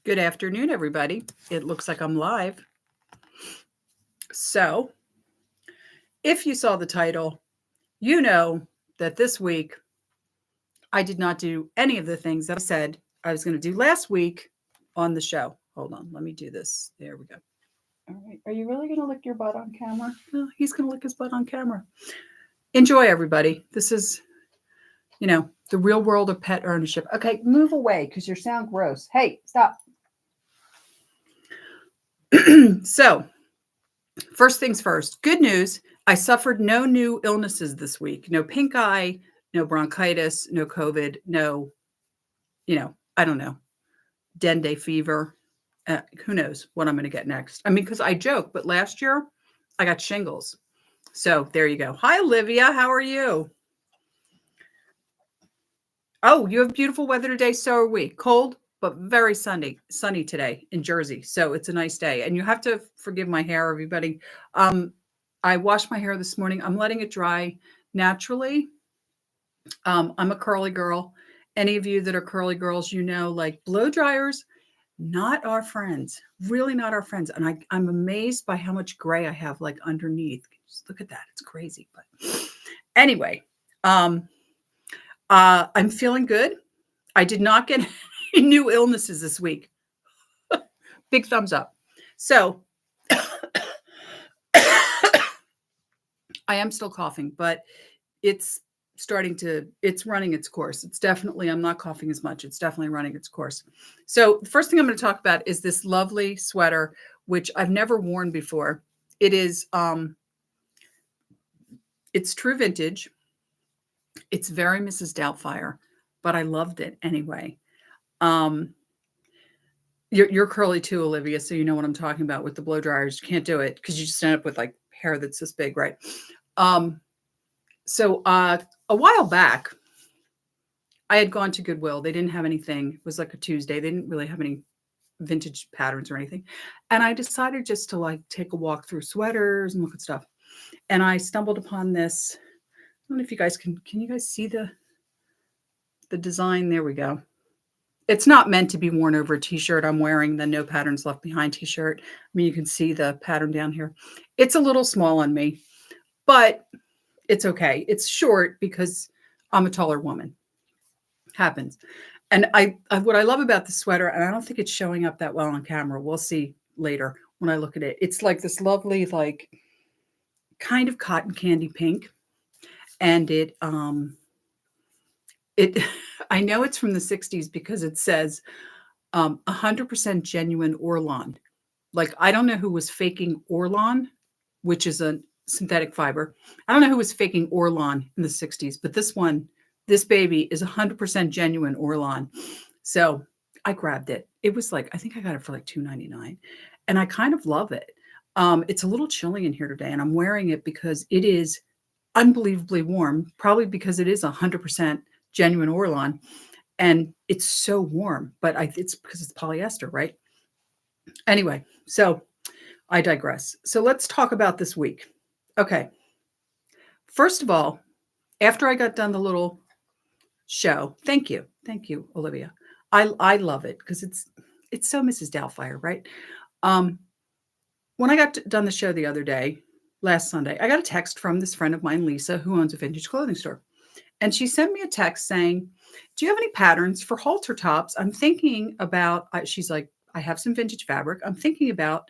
Good afternoon, everybody. It looks like I'm live. So, if you saw the title, you know that this week I did not do any of the things that I said I was going to do last week on the show. Hold on, let me do this. There we go. All right. Are you really going to lick your butt on camera? No, he's going to lick his butt on camera. Enjoy, everybody. This is, the real world of pet ownership. Okay, move away because you sound gross. Hey, stop. So, first things first, good news. I suffered no new illnesses this week. No pink eye, no bronchitis, no COVID, no, I don't know, dengue fever. Who knows what I'm going to get next? I mean, because I joke, but last year I got shingles. So there you go. Hi, Olivia. How are you? Oh, you have beautiful weather today. So are we. Cold, but very sunny today in Jersey. So it's a nice day. And you have to forgive my hair, everybody. I washed my hair this morning. I'm letting it dry naturally. I'm a curly girl. Any of you that are curly girls, like blow dryers, not our friends, really not our friends. And I'm amazed by how much gray I have like underneath. Just look at that. It's crazy. But anyway, I'm feeling good. I did not get any new illnesses this week. Big thumbs up. So I am still coughing, but it's running its course. It's definitely, I'm not coughing as much. It's definitely running its course. So the first thing I'm going to talk about is this lovely sweater, which I've never worn before. It is, it's true vintage. It's very Mrs. Doubtfire, but I loved it anyway. You're curly too, Olivia, so you know what I'm talking about with the blow dryers. You can't do it because you just end up with like hair that's this big, right? So a while back, I had gone to Goodwill. They didn't have anything. It was like a Tuesday. They didn't really have any vintage patterns or anything. And I decided just to like take a walk through sweaters and look at stuff. And I stumbled upon this. I don't know if you guys can you guys see the design? There we go. It's not meant to be worn over a t-shirt. I'm wearing the No Patterns Left Behind t-shirt. I mean, you can see the pattern down here. It's a little small on me, but it's okay. It's short because I'm a taller woman. Happens. And I what I love about the sweater, and I don't think it's showing up that well on camera. We'll see later when I look at it. It's like this lovely, like kind of cotton candy pink. And it I know it's from the 60s because it says 100% genuine Orlon. Like, I don't know who was faking Orlon, which is a synthetic fiber. I don't know who was faking Orlon in the 60s, but this baby is 100% genuine Orlon. So I grabbed it. It was like, I think I got it for like $2.99. And I kind of love it. It's a little chilly in here today, and I'm wearing it because it is unbelievably warm, probably because it is 100% genuine Orlon. And it's so warm, but it's because it's polyester, right? Anyway, so I digress. So let's talk about this week. Okay. First of all, after I got done the little show, thank you, Olivia. I love it because it's so Mrs. Doubtfire, right? When I got done the show the other day, last Sunday, I got a text from this friend of mine, Lisa, who owns a vintage clothing store. And she sent me a text saying, do you have any patterns for halter tops? I'm thinking about, she's like, I have some vintage fabric. I'm thinking about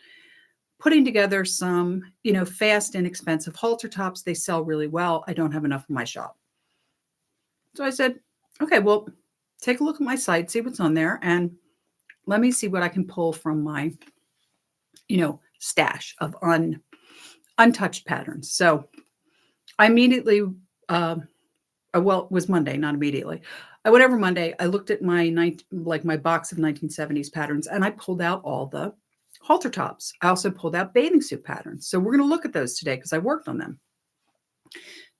putting together some, fast, inexpensive halter tops. They sell really well. I don't have enough in my shop. So I said, okay, well, take a look at my site, see what's on there, and let me see what I can pull from my, stash of untouched patterns. So I immediately, it was Monday, not immediately. I went over Monday. I looked at my box of 1970s patterns, and I pulled out all the halter tops. I also pulled out bathing suit patterns. So we're going to look at those today because I worked on them.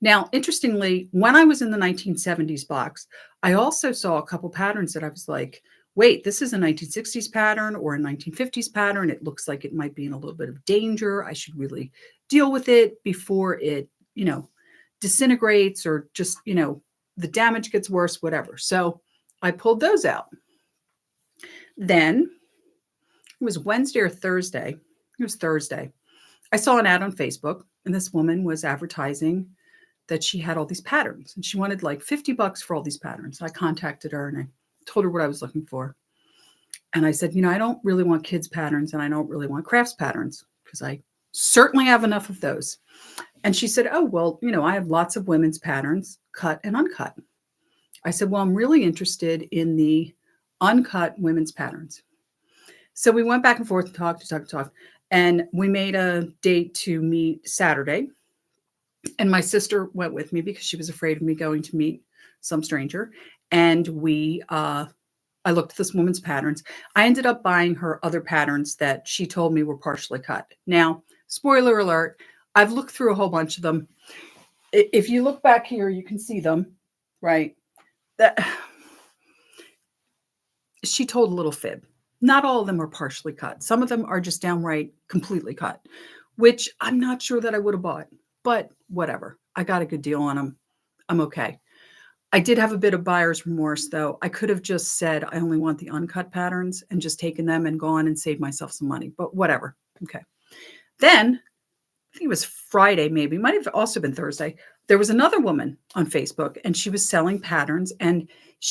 Now, interestingly, when I was in the 1970s box, I also saw a couple patterns that I was like, wait, this is a 1960s pattern or a 1950s pattern. It looks like it might be in a little bit of danger. I should really deal with it before it, disintegrates or just, the damage gets worse, whatever. So I pulled those out. Then was Wednesday or Thursday. It was Thursday. I saw an ad on Facebook, and this woman was advertising that she had all these patterns, and she wanted like $50 for all these patterns. I contacted her and I told her what I was looking for. And I said, I don't really want kids patterns and I don't really want crafts patterns because I certainly have enough of those. And she said, oh, well, I have lots of women's patterns, cut and uncut. I said, well, I'm really interested in the uncut women's patterns. So we went back and forth and talked. And we made a date to meet Saturday. And my sister went with me because she was afraid of me going to meet some stranger. And I looked at this woman's patterns. I ended up buying her other patterns that she told me were partially cut. Now, spoiler alert, I've looked through a whole bunch of them. If you look back here, you can see them, right? She told a little fib. Not all of them are partially cut. Some of them are just downright completely cut, which I'm not sure that I would have bought, but whatever. I got a good deal on them. I'm okay. I did have a bit of buyer's remorse, though. I could have just said, I only want the uncut patterns and just taken them and gone and saved myself some money, but whatever. Okay. Then I think it was Friday, maybe, might have also been Thursday. There was another woman on Facebook and she was selling patterns and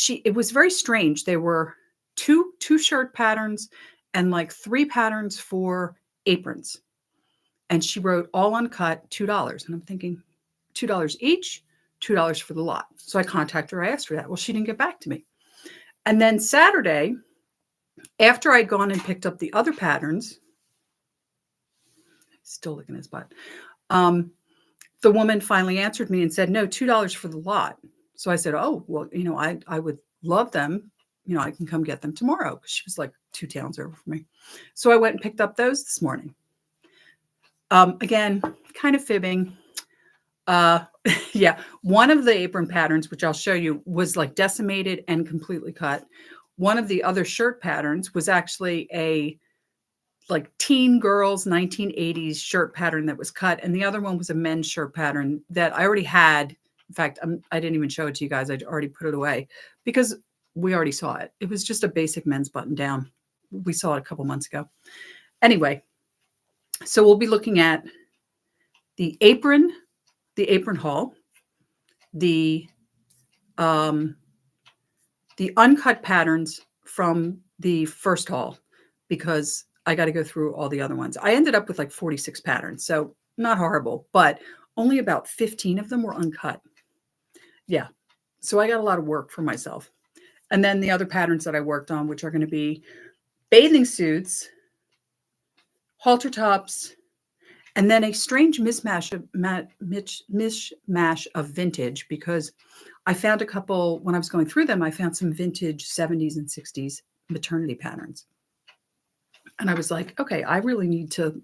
it was very strange. There were two shirt patterns and like 3 patterns for aprons. And she wrote all uncut, $2. And I'm thinking $2 each, $2 for the lot. So I contacted her. I asked her that. Well, she didn't get back to me. And then Saturday, after I'd gone and picked up the other patterns, still looking at his butt, the woman finally answered me and said, no, $2 for the lot. So I said, oh, well, I would love them. I can come get them tomorrow. She was like 2 towns over from me. So I went and picked up those this morning. Again, kind of fibbing. Yeah, one of the apron patterns, which I'll show you, was like decimated and completely cut. One of the other shirt patterns was actually a like teen girls 1980s shirt pattern that was cut. And the other one was a men's shirt pattern that I already had. In fact, I didn't even show it to you guys. I'd already put it away because we already saw it. It was just a basic men's button down. We saw it a couple months ago. Anyway, so we'll be looking at the apron haul, the uncut patterns from the first haul, because I got to go through all the other ones. I ended up with like 46 patterns, so not horrible, but only about 15 of them were uncut. Yeah, so I got a lot of work for myself. And then the other patterns that I worked on, which are going to be bathing suits, halter tops, and then a strange mishmash of vintage, because I found a couple, when I was going through them, I found some vintage 70s and 60s maternity patterns. And I was like, okay, I really need to,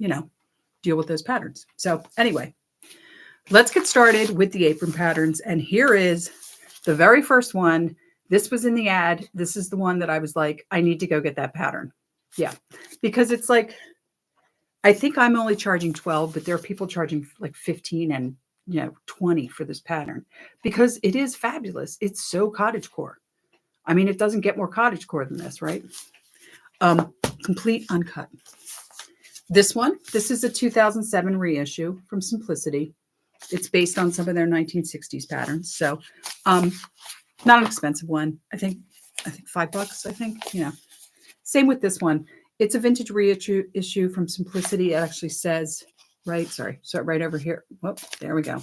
deal with those patterns. So anyway, let's get started with the apron patterns. And here is the very first one. This was in the ad. This is the one that I was like, I need to go get that pattern. Yeah, because it's like, I think I'm only charging 12, but there are people charging like 15 and 20 for this pattern because it is fabulous. It's so cottagecore. I mean, it doesn't get more cottagecore than this, right? Complete uncut. This is a 2007 reissue from Simplicity. It's based on some of their 1960s patterns. So not an expensive one. I think $5, I think. Same with this one. It's a vintage reissue from Simplicity. It actually says, so right over here. Whoop, there we go.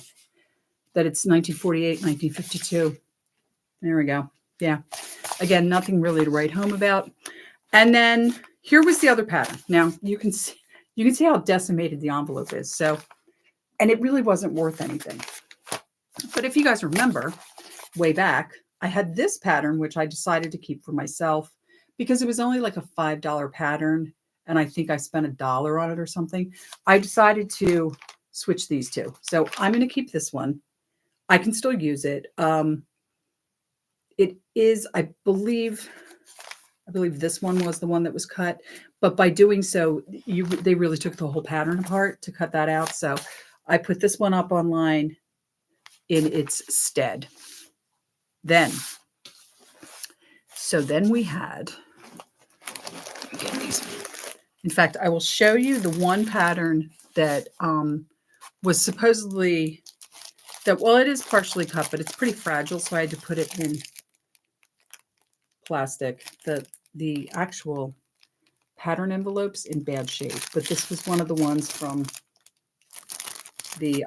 That it's 1948, 1952. There we go. Yeah. Again, nothing really to write home about. And then here was the other pattern. Now you can see how decimated the envelope is. So, and it really wasn't worth anything. But if you guys remember way back, I had this pattern, which I decided to keep for myself because it was only like a $5 pattern. And I think I spent $1 on it or something. I decided to switch these two. So I'm going to keep this one. I can still use it. It is, I believe this one was the one that was cut, but by doing so, they really took the whole pattern apart to cut that out. So I put this one up online in its stead. Then we had, get these In fact, I will show you the one pattern that was supposedly that, well, it is partially cut, but it's pretty fragile, so I had to put it in plastic. The actual pattern envelopes in bad shape, but this was one of the ones from the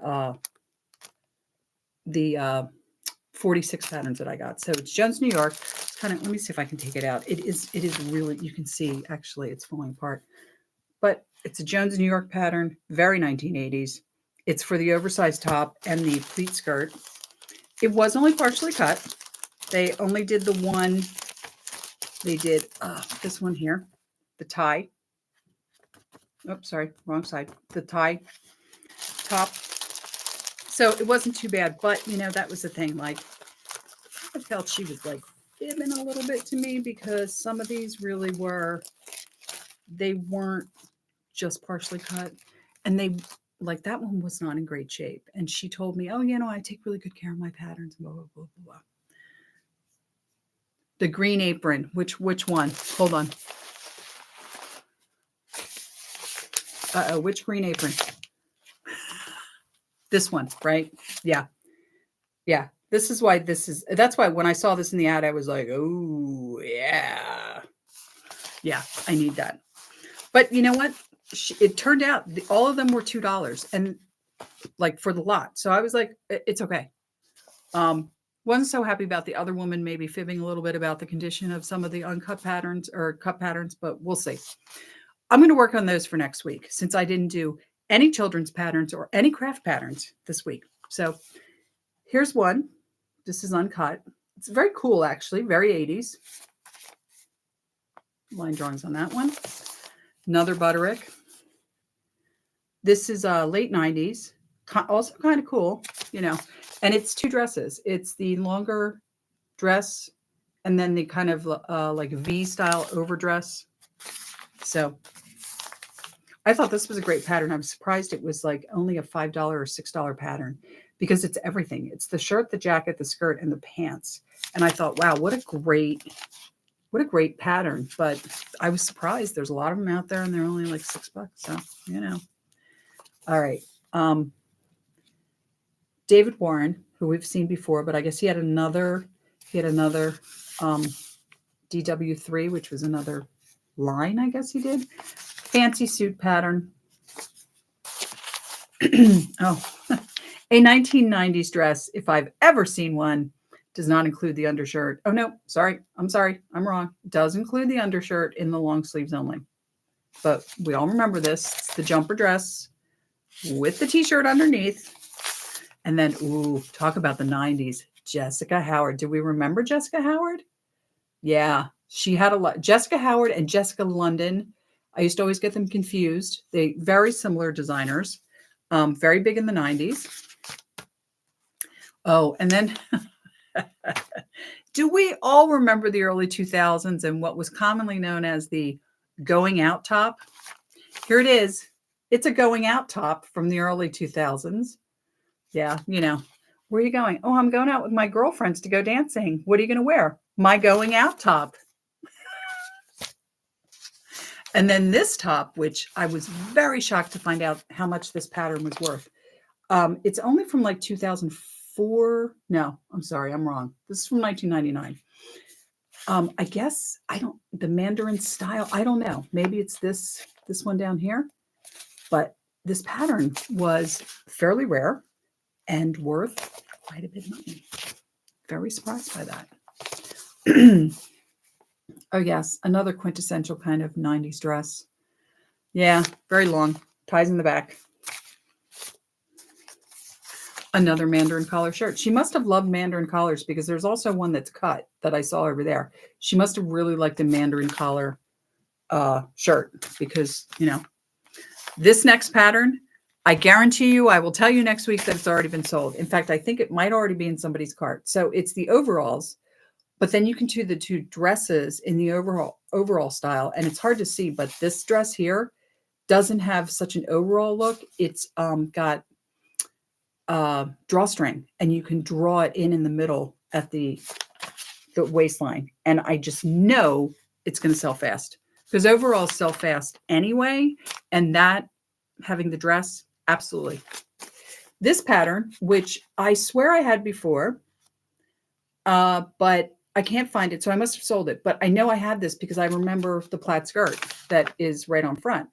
46 patterns that I got. So it's Jones, New York. It's kind of, let me see if I can take it out. It is really, you can see actually it's falling apart, but it's a Jones, New York pattern, very 1980s. It's for the oversized top and the pleat skirt. It was only partially cut. They only did the one, they did this one here, the tie. Oops, sorry, wrong side. The tie top. So it wasn't too bad, but you know, that was the thing. Like, I felt she was like fibbing a little bit to me because some of these really were, they weren't just partially cut. And they, like, that one was not in great shape. And she told me, oh, you know, I take really good care of my patterns, blah, blah, blah, blah, blah. The green apron, which one? Hold on. Which green apron? This one, right? Yeah. Yeah. This is why that's why when I saw this in the ad, I was like, oh, yeah. Yeah, I need that. But you know what? It turned out all of them were $2 and like for the lot. So I was like, it's okay. Wasn't so happy about the other woman maybe fibbing a little bit about the condition of some of the uncut patterns or cut patterns, but we'll see. I'm going to work on those for next week since I didn't do any children's patterns or any craft patterns this week. So here's one. This is uncut. It's very cool, actually. Very 80s. Line drawings on that one. Another Butterick. This is late 90s. Also kind of cool, you know. And it's two dresses. It's the longer dress and then the kind of like V-style overdress. So I thought this was a great pattern. I'm surprised it was like only a $5 or $6 pattern because it's everything. It's the shirt, the jacket, the skirt, and the pants. And I thought, wow, what a great pattern. But I was surprised. There's a lot of them out there and they're only like $6. So, you know. All right. David Warren, who we've seen before, but I guess he had another DW3, which was another line, I guess he did. Fancy suit pattern. Oh, a 1990s dress, if I've ever seen one, does not include the undershirt. Oh, no, sorry. I'm wrong. It does include the undershirt in the long sleeves only. But we all remember this. It's the jumper dress with the t-shirt underneath. And then, ooh, talk about the 90s. Jessica Howard. Do we remember Jessica Howard? Yeah, she had a lot. Jessica Howard and Jessica London. I used to always get them confused. They very similar designers. Very big in the 90s. Oh, and then do we all remember the early 2000s and what was commonly known as the going out top? Here it is. It's a going out top from the early 2000s. Yeah, you know, where are you going? Oh, I'm going out with my girlfriends to go dancing. What are you going to wear? My going out top. And then this top, which I was very shocked to find out how much this pattern was worth. It's only from like 2004. No, I'm sorry, I'm wrong. This is from 1999. I guess the Mandarin style, I don't know. Maybe it's this one down here. But this pattern was fairly rare and worth quite a bit of money. Very surprised by that. Oh, yes. Another quintessential kind of 90s dress. Yeah, very long. Ties in the back. Another Mandarin collar shirt. She must have loved Mandarin collars because there's also one that's cut that I saw over there. She must have really liked a Mandarin collar shirt because, you know, this next pattern, I guarantee you, I will tell you next week that it's already been sold. In fact, I think it might already be in somebody's cart. So it's the overalls, but then you can do the two dresses in the overall style. And it's hard to see, but this dress here doesn't have such an overall look. It's got drawstring, and you can draw it in the middle at the waistline. And I just know it's going to sell fast. because overalls sell fast anyway. And that having the dress, absolutely. This pattern, which I swear I had before, but I can't find it. So I must have sold it. But I know I had this because I remember the plaid skirt that is right on front.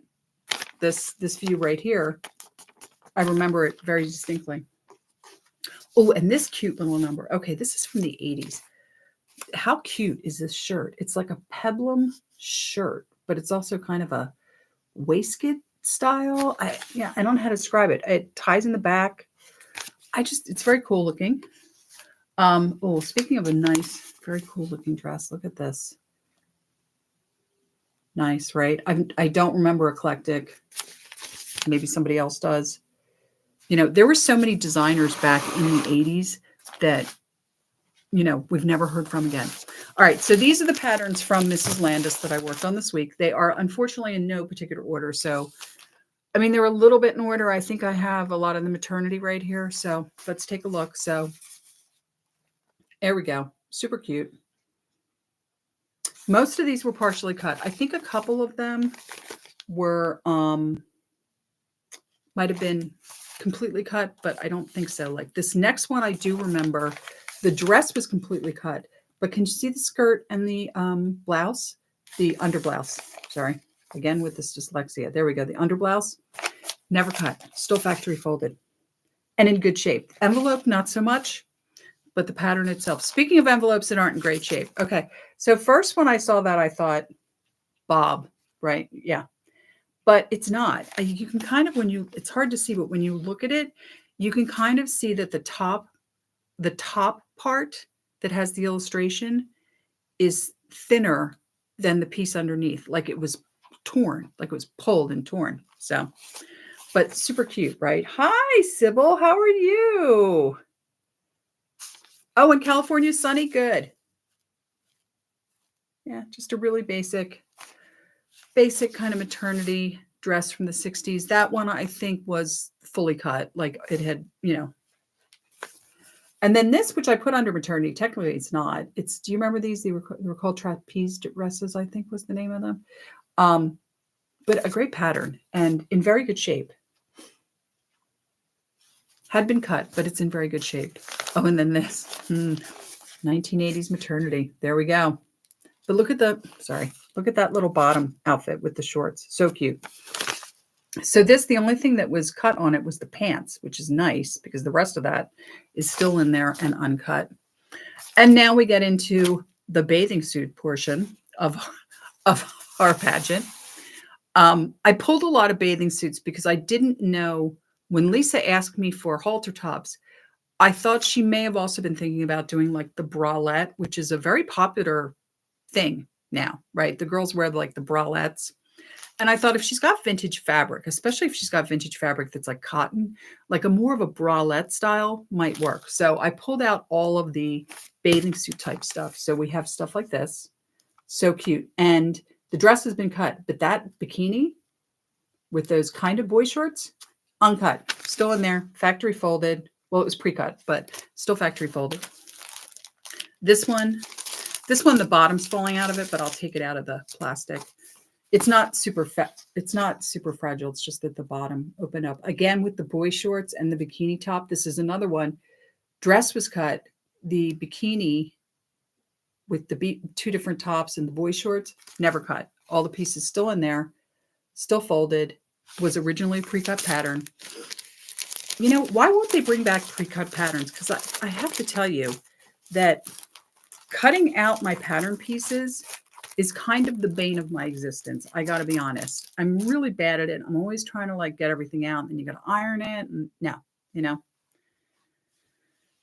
This view right here, I remember it very distinctly. Oh, and this cute little number. Okay, this is from the 80s. How cute is this shirt? It's like a peplum shirt, but it's also kind of a waistcoat style. I don't know how to describe it. It ties in the back. It's very cool looking. Oh, speaking of a nice, very cool looking dress, look at this. Nice, right? I don't remember eclectic. Maybe somebody else does. There were so many designers back in the 80s that, we've never heard from again. All right. So these are the patterns from Mrs. Landis that I worked on this week. They are unfortunately in no particular order. So, they're a little bit in order. I think I have a lot of the maternity right here. So let's take a look. So there we go. Super cute. Most of these were partially cut. I think a couple of them were, might have been completely cut, but I don't think so. Like this next one, I do remember the dress was completely cut, but can you see the skirt and the blouse? The underblouse, sorry. Again, with this dyslexia. There we go. The underblouse, never cut, still factory folded and in good shape. Envelope, not so much, but the pattern itself. Speaking of envelopes that aren't in great shape. Okay. So first when I saw that, I thought, Bob, right? Yeah. But it's not. You can kind of, it's hard to see, but when you look at it, you can kind of see that the top part that has the illustration is thinner than the piece underneath. Like it was torn, like it was pulled and torn. So, but super cute, right? Hi, Cybele. How are you? Oh, in California, sunny. Good. Yeah, just a really basic kind of maternity dress from the 60s. That one I think was fully cut. Like it had, And then this, which I put under maternity, technically it's not. Do you remember these? They were called trapeze dresses, I think was the name of them. But a great pattern and in very good shape. Had been cut, but it's in very good shape. Oh, and then this 1980s maternity. There we go. But look at that little bottom outfit with the shorts. So cute. So the only thing that was cut on it was the pants, which is nice because the rest of that is still in there and uncut. And now we get into the bathing suit portion of our pageant. I pulled a lot of bathing suits because I didn't know when Lisa asked me for halter tops, I thought she may have also been thinking about doing like the bralette, which is a very popular thing now, right? The girls wear like the bralettes. And I thought if she's got vintage fabric, especially if she's got vintage fabric that's like cotton, like a more of a bralette style might work. So I pulled out all of the bathing suit type stuff. So we have stuff like this. So cute. And the dress has been cut, but that bikini with those kind of boy shorts, uncut, still in there, factory folded. Well, it was pre-cut, but still factory folded. This one, the bottom's falling out of it, but I'll take it out of the plastic. It's not super fragile. It's just that the bottom opened up. Again, with the boy shorts and the bikini top, this is another one. Dress was cut. The bikini with the two different tops and the boy shorts, never cut. All the pieces still in there, still folded, was originally a pre-cut pattern. Why won't they bring back pre-cut patterns? Because I have to tell you that cutting out my pattern pieces is kind of the bane of my existence. I got to be honest. I'm really bad at it. I'm always trying to like get everything out and you got to iron it. And no,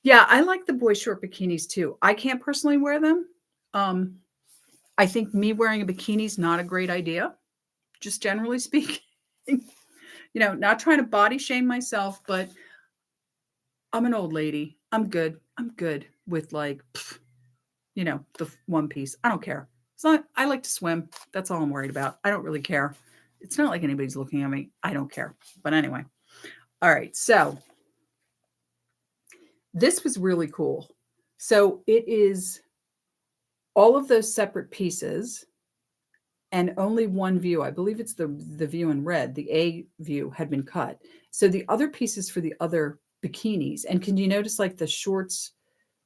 Yeah, I like the boy short bikinis too. I can't personally wear them. I think me wearing a bikini is not a great idea, just generally speaking. Not trying to body shame myself, but I'm an old lady. I'm good. I'm good with like, the one piece. I don't care. I like to swim. That's all I'm worried about. I don't really care. It's not like anybody's looking at me. I don't care. But anyway. All right. So this was really cool. So it is all of those separate pieces. and only one view, I believe it's the view in red, the A view had been cut. So the other pieces for the other bikinis, and can you notice like the shorts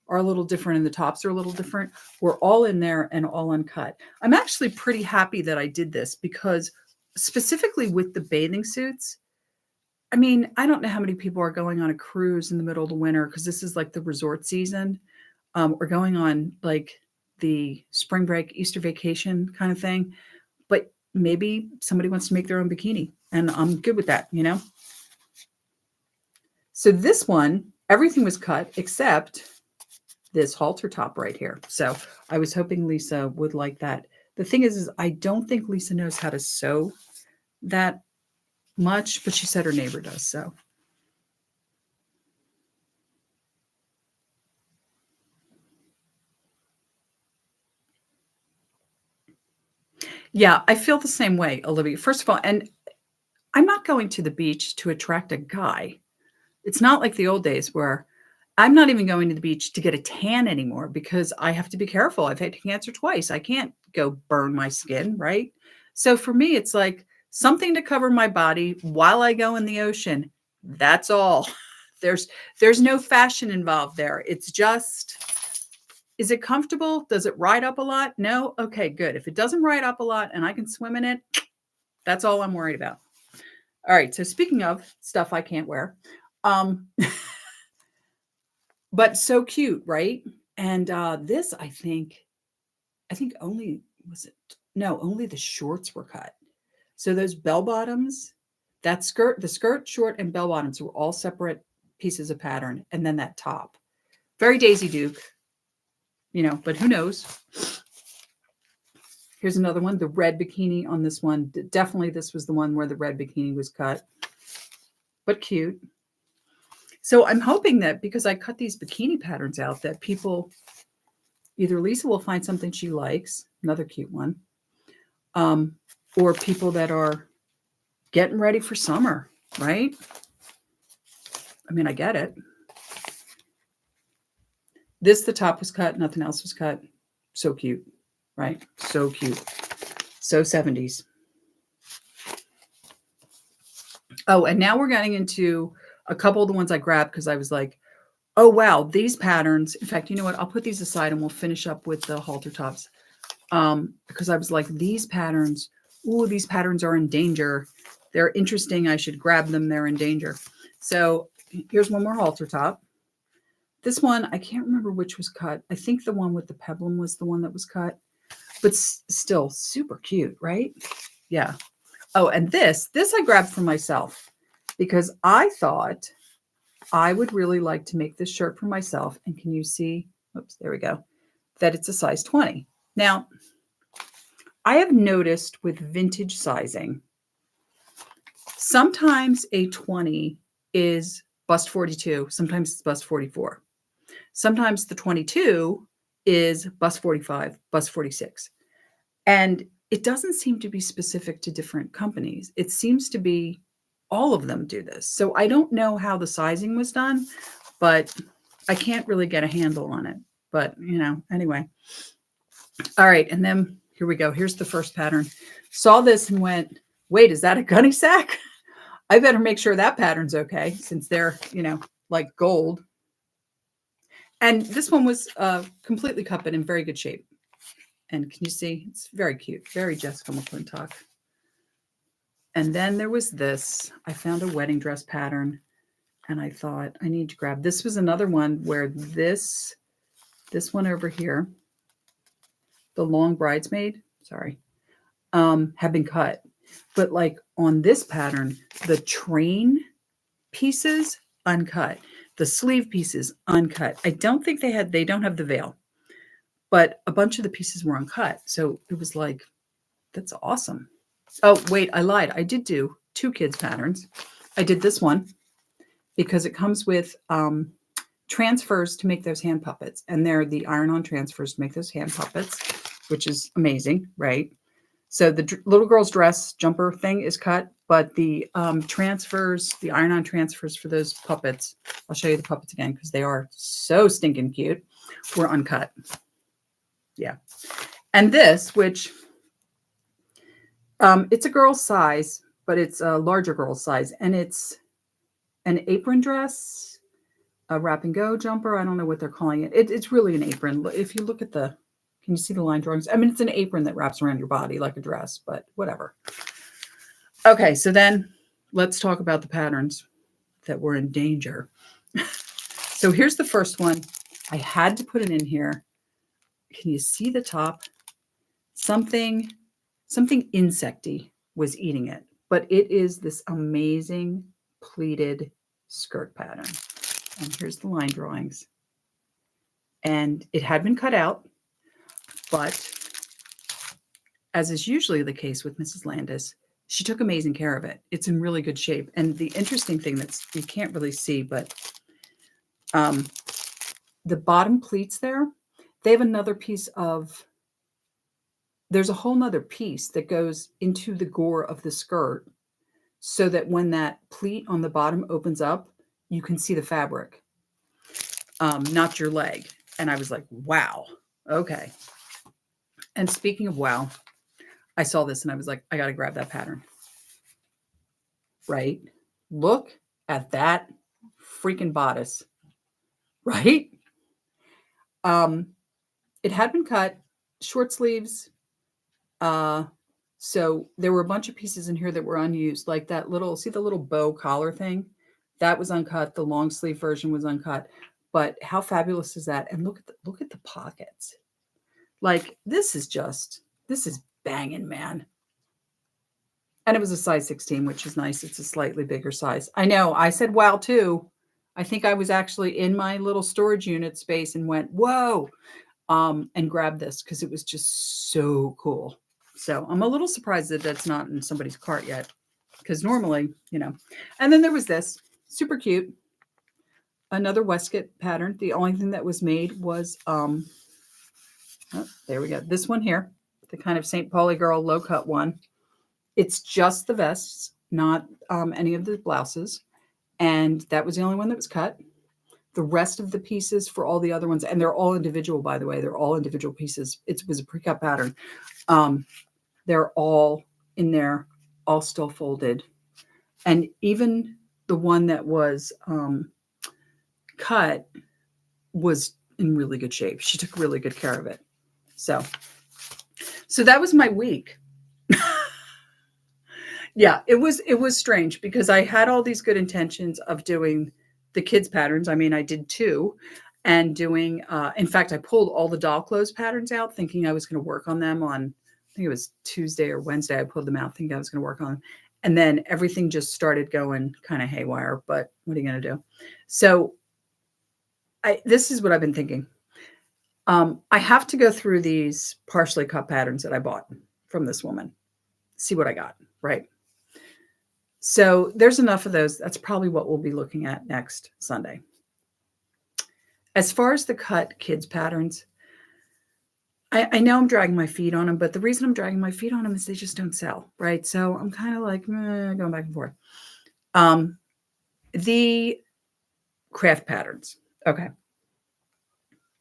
are a little different and the tops are a little different? We're all in there and all uncut. I'm actually pretty happy that I did this because specifically with the bathing suits, I mean, I don't know how many people are going on a cruise in the middle of the winter because this is like the resort season, or going on like the spring break, Easter vacation kind of thing. But maybe somebody wants to make their own bikini, and I'm good with that, you know? So this one, everything was cut except this halter top right here. So I was hoping Lisa would like that. The thing is I don't think Lisa knows how to sew that much, but she said her neighbor does. So yeah, I feel the same way, Olivia. First of all, and I'm not going to the beach to attract a guy. It's not like the old days where I'm not even going to the beach to get a tan anymore because I have to be careful. I've had cancer twice. I can't go burn my skin, right? So for me, it's like something to cover my body while I go in the ocean. That's all. There's no fashion involved there. It's just, is it comfortable? Does it ride up a lot? No? Okay, good. If it doesn't ride up a lot and I can swim in it, that's all I'm worried about. All right. So speaking of stuff I can't wear, but so cute, right? And this, I think only was it? No, only the shorts were cut. So those bell bottoms, that skirt, the skirt, short, and bell bottoms were all separate pieces of pattern, and then that top, very Daisy Duke, you know. But who knows? Here's another one, the red bikini on this one. Definitely, this was the one where the red bikini was cut, but cute. So I'm hoping that because I cut these bikini patterns out, that people, either Lisa will find something she likes, another cute one, or people that are getting ready for summer, right? I mean, I get it. The top was cut, nothing else was cut. So cute, right? So cute. So 70s. Oh, and now we're getting into a couple of the ones I grabbed because I was like, oh, wow, these patterns. In fact, you know what? I'll put these aside and we'll finish up with the halter tops. Because I was like, these patterns are in danger. They're interesting. I should grab them. They're in danger. So here's one more halter top. This one, I can't remember which was cut. I think the one with the peplum was the one that was cut, but still super cute, right? Yeah. Oh, and this I grabbed for myself because I thought I would really like to make this shirt for myself. And can you see, oops, there we go, that it's a size 20. Now, I have noticed with vintage sizing, sometimes a 20 is bust 42, sometimes it's bust 44. Sometimes the 22 is bust 45, bust 46. And it doesn't seem to be specific to different companies. It seems to be all of them do this. So I don't know how the sizing was done, but I can't really get a handle on it. But, you know, anyway. All right. And then here we go. Here's the first pattern. Saw this and went, wait, is that a gunny sack? I better make sure that pattern's okay since they're, you know, like gold. And this one was completely cut, but in very good shape. And can you see? It's very cute. Very Jessica McClintock. And then there was this. I found a wedding dress pattern. And I thought, I need to grab. This was another one where this one over here, the long bridesmaid, sorry, had been cut. But like on this pattern, the train pieces, uncut. The sleeve pieces, uncut. I don't think they don't have the veil. But a bunch of the pieces were uncut. So it was like, that's awesome. Oh, wait, I lied. I did do 2 kids patterns. I did this one because it comes with transfers to make those hand puppets. And they're the iron-on transfers to make those hand puppets, which is amazing, right? So the little girl's dress jumper thing is cut, but the transfers, the iron-on transfers for those puppets, I'll show you the puppets again because they are so stinking cute, were uncut. Yeah. And this, which It's a girl's size, but it's a larger girl's size, and it's an apron dress, a wrap and go jumper. I don't know what they're calling it. It's really an apron. If you look at can you see the line drawings? I mean, it's an apron that wraps around your body like a dress, but whatever. Okay, so then let's talk about the patterns that were in danger. So here's the first one. I had to put it in here. Can you see the top? Something insecty was eating it, but it is this amazing pleated skirt pattern. And here's the line drawings. And it had been cut out, but as is usually the case with Mrs. Landis, she took amazing care of it. It's in really good shape. And the interesting thing you can't really see, but the bottom pleats there, they have another piece there's a whole nother piece that goes into the gore of the skirt so that when that pleat on the bottom opens up, you can see the fabric, not your leg. And I was like, wow, okay. And speaking of wow, I saw this and I was like, I got to grab that pattern. Right? Look at that freaking bodice. Right? It had been cut, short sleeves. So there were a bunch of pieces in here that were unused, like that see the little bow collar thing? That was uncut. The long sleeve version was uncut. But how fabulous is that? And look at the pockets. Like this is banging, man. And it was a size 16, which is nice. It's a slightly bigger size. I know. I said, wow, too. I think I was actually in my little storage unit space and went, whoa, and grabbed this because it was just so cool. So I'm a little surprised that that's not in somebody's cart yet, because normally, And then there was this super cute, another waistcoat pattern. The only thing that was made was, there we go. This one here, the kind of St. Pauli girl low cut one. It's just the vests, not any of the blouses. And that was the only one that was cut. The rest of the pieces for all the other ones, and they're all individual, by the way, they're all individual pieces. It was a pre-cut pattern. They're all in there, all still folded. And even the one that was cut was in really good shape. She took really good care of it. So that was my week. Yeah, it was strange because I had all these good intentions of doing the kids patterns. I mean, I did 2 and doing, in fact, I pulled all the doll clothes patterns out thinking I was going to work on them on, I think it was Tuesday or Wednesday. I pulled them out thinking I was going to work on them. And then everything just started going kind of haywire, but what are you going to do? So this is what I've been thinking. I have to go through these partially cut patterns that I bought from this woman, see what I got, right? So there's enough of those. That's probably what we'll be looking at next Sunday. As far as the cut kids patterns, I know I'm dragging my feet on them, but the reason I'm dragging my feet on them is they just don't sell, right? So I'm kind of like going back and forth. The craft patterns. Okay.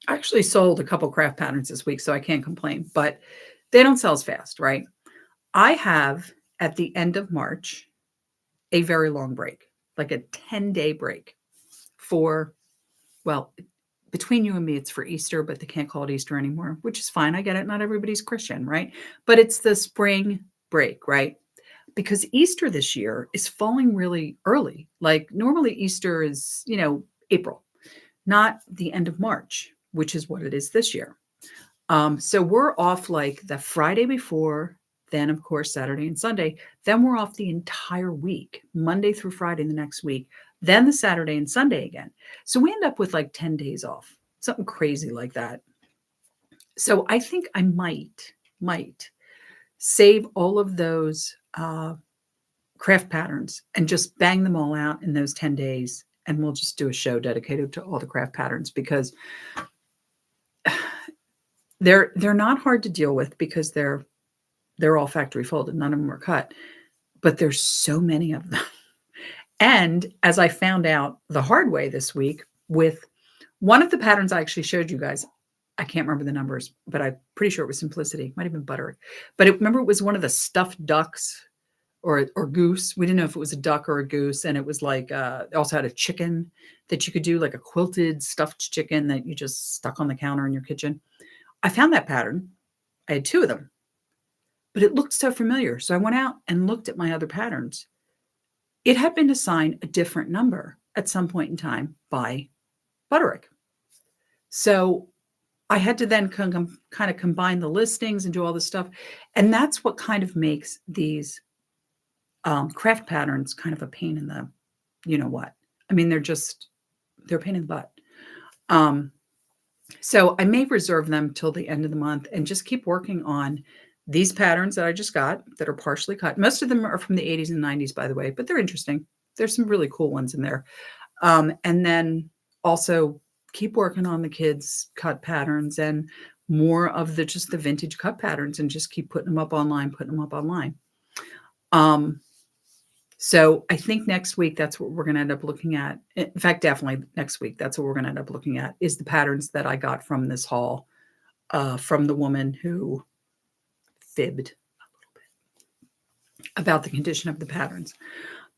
I actually sold a couple craft patterns this week, so I can't complain, but they don't sell as fast, right? I have, at the end of March, a very long break, like a 10-day break for, well, between you and me, it's for Easter, but they can't call it Easter anymore, which is fine. I get it. Not everybody's Christian, right? But it's the spring break, right? Because Easter this year is falling really early. Like normally Easter is, April, not the end of March, which is what it is this year. So we're off like the Friday before, then of course Saturday and Sunday. Then we're off the entire week, Monday through Friday the next week, then the Saturday and Sunday again. So we end up with like 10 days off, something crazy like that. So I think I might save all of those craft patterns and just bang them all out in those 10 days. And we'll just do a show dedicated to all the craft patterns because they're not hard to deal with because they're all factory folded. None of them are cut, but there's so many of them. And as I found out the hard way this week with one of the patterns I actually showed you guys, I can't remember the numbers, but I'm pretty sure it was Simplicity. Might have been Butterick. But remember, it was one of the stuffed ducks or goose. We didn't know if it was a duck or a goose. And it was like, it also had a chicken that you could do, like a quilted stuffed chicken that you just stuck on the counter in your kitchen. I found that pattern. I had 2 of them, but it looked so familiar. So I went out and looked at my other patterns. It had been assigned a different number at some point in time by Butterick. So I had to then kind of combine the listings and do all this stuff. And that's what kind of makes these craft patterns kind of a pain in the, you know what? I mean, they're a pain in the butt. So I may reserve them till the end of the month and just keep working on these patterns that I just got that are partially cut. Most of them are from the 80s and 90s, by the way, but they're interesting. There's some really cool ones in there. And then also keep working on the kids' cut patterns and more of just the vintage cut patterns and just keep putting them up online. So I think next week, that's what we're going to end up looking at. In fact, definitely next week, that's what we're going to end up looking at is the patterns that I got from this haul, from the woman who fibbed a little bit about the condition of the patterns.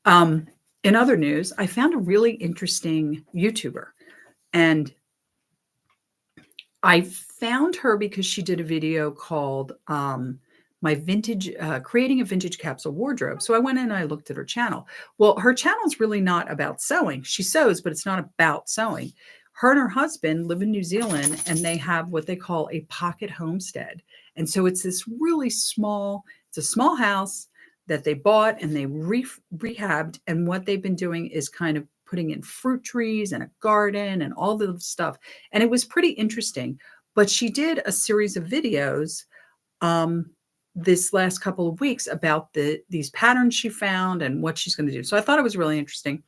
In other news, I found a really interesting YouTuber, and I found her because she did a video called my vintage, creating a vintage capsule wardrobe. So I went in and I looked at her channel. Well, her channel is really not about sewing. She sews, but it's not about sewing. Her and her husband live in New Zealand, and they have what they call a pocket homestead. And so it's this really small, it's a small house that they bought and they rehabbed. And what they've been doing is kind of putting in fruit trees and a garden and all the stuff. And it was pretty interesting. But she did a series of videos this last couple of weeks about these patterns she found and what she's going to do. So I thought it was really interesting.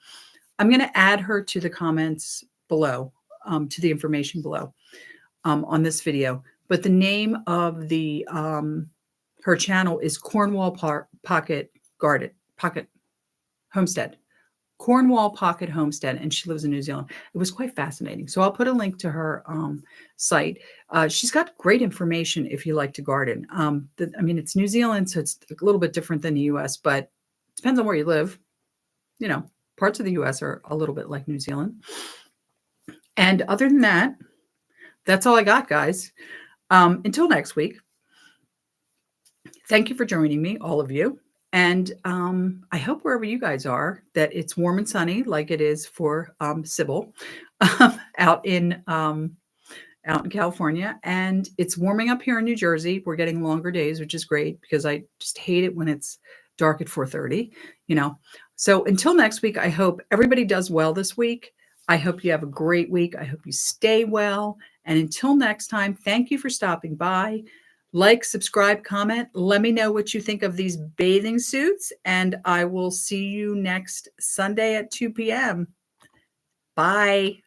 I'm going to add her to the comments below, to the information below on this video. But the name of the her channel is Cornwall Pocket Homestead. Cornwall Pocket Homestead, and she lives in New Zealand. It was quite fascinating. So I'll put a link to her site. She's got great information if you like to garden. I mean, it's New Zealand, so it's a little bit different than the US, but it depends on where you live. You know, parts of the US are a little bit like New Zealand. And other than that, that's all I got, guys. Until next week, thank you for joining me, all of you. And I hope wherever you guys are that it's warm and sunny like it is for Cybele out in California. And it's warming up here in New Jersey. We're getting longer days, which is great because I just hate it when it's dark at 4:30, you know. So until next week, I hope everybody does well this week. I hope you have a great week. I hope you stay well. And until next time, thank you for stopping by. Like, subscribe, comment. Let me know what you think of these bathing suits, and I will see you next Sunday at 2 p.m. Bye.